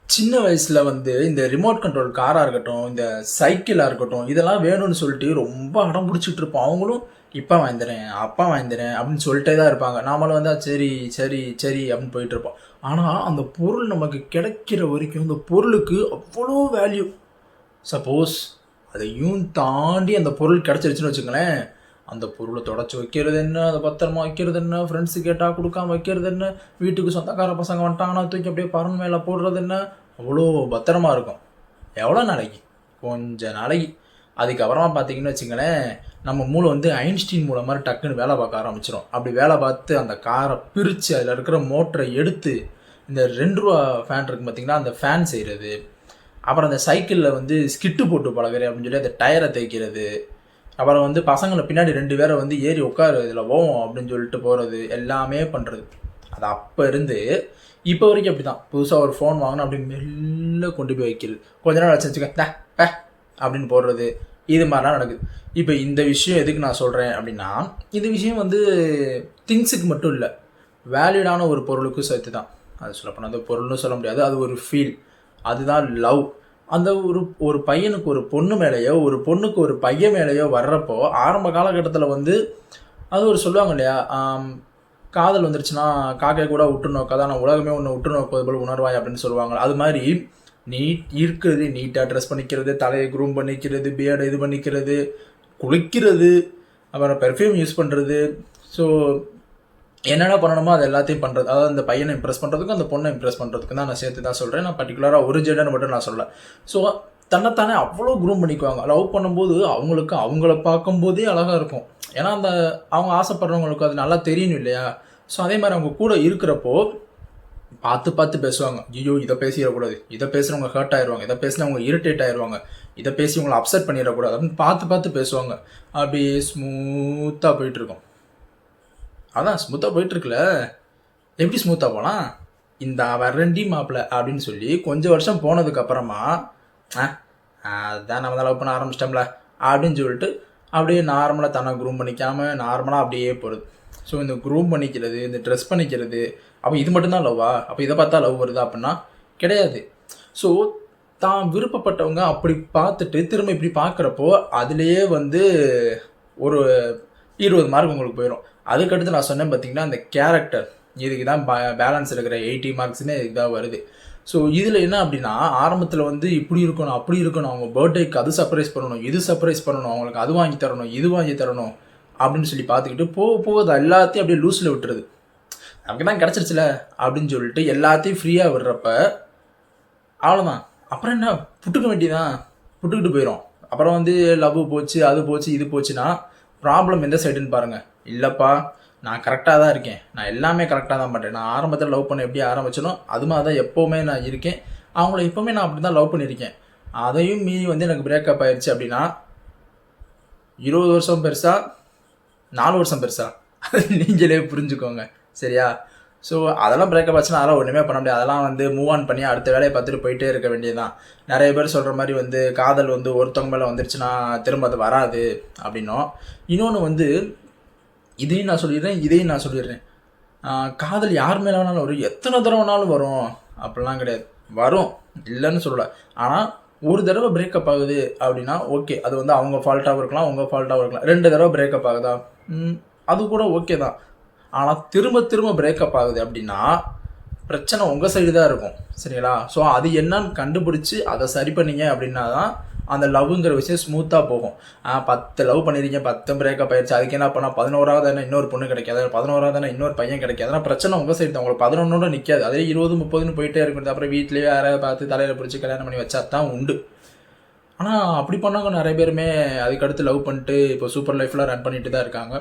சின்ன வயசுல வந்து இந்த ரிமோட் கண்ட்ரோல் காரா இருக்கட்டும், இந்த சைக்கிளா இருக்கட்டும், இதெல்லாம் வேணும்னு சொல்லிட்டு ரொம்ப அடம் புடிச்சிட்டு இருப்போம். அவங்களும் இப்ப வாங்கி தரேன், அப்பா வாங்கி தரேன் அப்படின்னு சொல்லிட்டே தான் இருப்பாங்க. நாமளும் வந்து சரி, சரி, சரி அப்படின்னு போயிட்டு இருப்போம். ஆனா அந்த பொருள் நமக்கு கிடைக்கிற வரைக்கும் அந்த பொருளுக்கு அவ்வளோ வேல்யூ. சப்போஸ் அதையும் தாண்டி அந்த பொருள் கிடைச்சிருச்சுன்னு வச்சுக்கோங்களேன், அந்த பொருளை தொடச்சி வைக்கிறது என்ன, அதை பத்திரமா வைக்கிறது என்ன, ஃப்ரெண்ட்ஸு கேட்டால் கொடுக்காம வைக்கிறது என்ன, வீட்டுக்கு சொந்தக்கார பசங்க வந்துட்டாங்கன்னா தூக்கி அப்படியே பறன் மேலே போடுறது என்ன, அவ்வளோ பத்திரமா இருக்கும். எவ்வளோ நாளைக்கு? கொஞ்ச நாளைக்கு. அதுக்கப்புறமா பார்த்தீங்கன்னு வச்சுங்களேன், நம்ம மூளை வந்து ஐன்ஸ்டீன் மூளை மாதிரி டக்குன்னு வேலை பார்க்க ஆரம்பிச்சிடும். அப்படி வேலை பார்த்து அந்த காரை பிரித்து அதில் இருக்கிற மோட்டரை எடுத்து இந்த 2 ரூபா ஃபேன் இருக்குது பார்த்தீங்கன்னா, அந்த ஃபேன் செய்கிறது. அப்புறம் அந்த சைக்கிளில் வந்து ஸ்கிட்டு போட்டு பழகுறேன் அப்படின்னு சொல்லி அந்த டயரை தேய்க்கிறது. அப்புறம் வந்து பசங்களை பின்னாடி 2 பேரை வந்து ஏறி உட்காரு இதில் போவோம் அப்படின்னு சொல்லிட்டு போகிறது எல்லாமே பண்ணுறது. அது அப்போ இருந்து இப்போ வரைக்கும் அப்படி தான். புதுசாக ஒரு ஃபோன் வாங்கினா அப்படி மெல்ல கொண்டு போய் வைக்கிறது. கொஞ்ச நாள் வச்சு வச்சுக்க அப்படின்னு போடுறது. இது மாதிரிலாம் நடக்குது. இப்போ இந்த விஷயம் எதுக்கு நான் சொல்கிறேன் அப்படின்னா, இந்த விஷயம் வந்து திங்ஸுக்கு மட்டும் இல்லை, வேலிடான ஒரு பொருளுக்கும் சேர்த்து தான். அது சொல்லப்போனால் அந்த பொருள்னு சொல்ல முடியாது, அது ஒரு ஃபீல். அதுதான் லவ். அந்த ஒரு பையனுக்கு ஒரு பொண்ணு மேலேயோ, ஒரு பொண்ணுக்கு ஒரு பையன் மேலேயோ வர்றப்போ ஆரம்ப காலகட்டத்தில் வந்து அது ஒரு சொல்லுவாங்க இல்லையா, காதல் வந்துருச்சுன்னா காக்கை கூட உற்று நோக்காதான், நான் உலகமே ஒன்று உற்று நோக்குவது போல் உணர்வாய் அப்படின்னு சொல்லுவாங்க. அது மாதிரி இருக்கிறது நீட்டாக ட்ரெஸ் பண்ணிக்கிறது, தலையை க்ரூம் பண்ணிக்கிறது, பியர்டை இது பண்ணிக்கிறது, குளிக்கிறது, அப்புறம் பெர்ஃப்யூம் யூஸ் பண்ணுறது. ஸோ என்னென்ன பண்ணணுமோ அது எல்லாத்தையும் பண்ணுறது. அதாவது அந்த பையனை இம்ப்ரெஸ் பண்ணுறதுக்கும் அந்த பொண்ணை இம்ப்ரெஸ் பண்ணுறதுக்கும் தான் நான் சேர்த்து தான் சொல்கிறேன். நான் பர்டிகுலராக ஒரு ஜெண்டர் மட்டும் நான் சொல்லலை. ஸோ தன்னைத்தானே அவ்வளோ க்ரூம் பண்ணிக்குவாங்க. லவ் பண்ணும்போது அவங்களுக்கு அவங்கள பார்க்கும்போதே அழகாக இருக்கும். ஏன்னா அந்த அவங்க ஆசைப்படுறவங்களுக்கு அது நல்லா தெரியணும் இல்லையா. ஸோ அதே மாதிரி அவங்க கூட இருக்கிறப்போ பார்த்து பார்த்து பேசுவாங்க. ஐயோ இதை பேசிடக்கூடாது, இதை பேசுகிறவங்க ஹர்ட் ஆயிடுவாங்க, இதை பேசினா அவங்க இரிட்டேட் ஆயிடுவாங்க, இதை பேசி உங்களை அப்செட் பண்ணிடக்கூடாது அப்படின்னு பார்த்து பார்த்து பேசுவாங்க. அப்படியே ஸ்மூத்தாக போயிட்டுருக்கும். அதான் ஸ்மூத்தாக போயிட்டுருக்குல்ல. எப்படி ஸ்மூத்தாக போகலாம்? இந்த வரண்டி மாப்பிள்ளை அப்படின்னு சொல்லி கொஞ்சம் வருஷம் போனதுக்கப்புறமா அதுதான் நம்ம தான் லவ் பண்ண ஆரம்பிச்சிட்டோம்ல அப்படின்னு சொல்லிட்டு அப்படியே நார்மலாக தன்னை க்ரூம் பண்ணிக்காமல் நார்மலாக அப்படியே போகிறது. ஸோ இந்த க்ரூம் பண்ணிக்கிறது, இந்த ட்ரெஸ் பண்ணிக்கிறது, அப்போ இது மட்டும்தான் லவ்வா? அப்போ இதை பார்த்தா லவ் வருதா அப்படின்னா கிடையாது. ஸோ தான் விருப்பப்பட்டவங்க அப்படி பார்த்துட்டு திரும்ப இப்படி பார்க்குறப்போ அதுலேயே வந்து ஒரு 20 மார்க் உங்களுக்கு போயிடும். அதுக்கடுத்து நான் சொன்னேன் பார்த்தீங்கன்னா, அந்த கேரக்டர் இதுக்கு தான் பேலன்ஸ் இருக்கிற 80 மார்க்ஸுமே இதுக்கு தான் வருது. ஸோ இதில் என்ன அப்படின்னா, ஆரம்பத்தில் வந்து இப்படி இருக்கணும், அப்படி இருக்கணும், அவங்க பர்த்டேக்கு அது சர்ப்ரைஸ் பண்ணணும், இது சர்ப்ரைஸ் பண்ணணும், அவங்களுக்கு அது வாங்கி தரணும், இது வாங்கி தரணும் அப்படின்னு சொல்லி பார்த்துக்கிட்டு போக போக அது எல்லாத்தையும் அப்படியே லூஸில் விட்டுருது. நமக்கு தான் கிடச்சிருச்சுல அப்படின்னு சொல்லிட்டு எல்லாத்தையும் ஃப்ரீயாக விடுறப்ப அவ்வளோதான். அப்புறம் என்ன, புட்டுக்க வேண்டியதான், புட்டுக்கிட்டு போயிடும். அப்புறம் வந்து லவ் போச்சு, அது போச்சு, இது போச்சுன்னா ப்ராப்ளம் எந்த சைடுன்னு பாருங்கள். இல்லைப்பா நான் கரெக்டாக தான் இருக்கேன், நான் எல்லாமே கரெக்டாக தான் பண்ணுறேன், நான் ஆரம்பத்தில் லவ் பண்ண எப்படி ஆரம்பிச்சனோ அது மாதிரி தான் எப்போவுமே நான் இருக்கேன், அவங்கள எப்போவுமே நான் அப்படி தான் லவ் பண்ணியிருக்கேன். அதையும் மீறி வந்து எனக்கு பிரேக்கப் ஆயிடுச்சு அப்படின்னா 20 வருஷம் பெருசா, 4 வருஷம் பெருசா, அதை நீங்களே புரிஞ்சுக்கோங்க சரியா. ஸோ அதெல்லாம் பிரேக்கப் ஆச்சுன்னா அதெல்லாம் ஒன்றுமே பண்ண முடியாது. அதெல்லாம் வந்து மூவ் ஆன் பண்ணி அடுத்த வேலையை பார்த்துட்டு போயிட்டே இருக்க வேண்டியதுதான். நிறைய பேர் சொல்கிற மாதிரி வந்து காதல் வந்து ஒருத்தவங்க மேலே வந்துருச்சுன்னா திரும்ப அது வராது அப்படின்னும். இன்னொன்று வந்து இதையும் நான் சொல்லிடுறேன், காதல் யார் மேலே வேணாலும் வரும், எத்தனை தடவை வேணாலும் வரும் அப்படிலாம் கிடையாது. வரும், இல்லைன்னு சொல்லலை. ஆனால் ஒரு தடவை பிரேக்கப் ஆகுது அப்படின்னா ஓகே, அது வந்து அவங்க ஃபால்ட்டாகவும் இருக்கலாம், உங்கள் ஃபால்ட்டாகவும் இருக்கலாம். 2 தடவை பிரேக்கப் ஆகுதா, அது கூட ஓகே தான். ஆனால் திரும்ப திரும்ப பிரேக்கப் ஆகுது அப்படின்னா பிரச்சனை உங்கள் சைடு தான் இருக்கும் சரிங்களா. ஸோ அது என்னன்னு கண்டுபிடிச்சி அதை சரி பண்ணிங்க அப்படின்னா தான் அந்த லவ்ங்கிற விஷயம் ஸ்மூத்தாக போகும். 10 லவ் பண்ணியிருக்கீங்க, 10 பிரேக்கப் ஆயிடுச்சு, அதுக்கு என்ன பண்ணால் 11ஆவது தானே இன்னொரு பொண்ணு கிடைக்காது, 11ஆவது தானே இன்னொரு பையன் கிடைக்காது. அதனால் பிரச்சனை உங்கள் சைடு தான். உங்களுக்கு 11ஓட நிற்காது, அதே 20 30ன்னு போயிட்டே இருக்குது. அப்புறம் வீட்லேயே யாராவது பார்த்து தலையில் பிடிச்சி கல்யாணம் பண்ணி வச்சா தான் உண்டு. ஆனால் அப்படி பண்ணவங்க நிறைய பேருமே அதுக்கடுத்து லவ் பண்ணிட்டு இப்போ சூப்பர் லைஃப்லாம் ரன் பண்ணிட்டு தான் இருக்காங்க.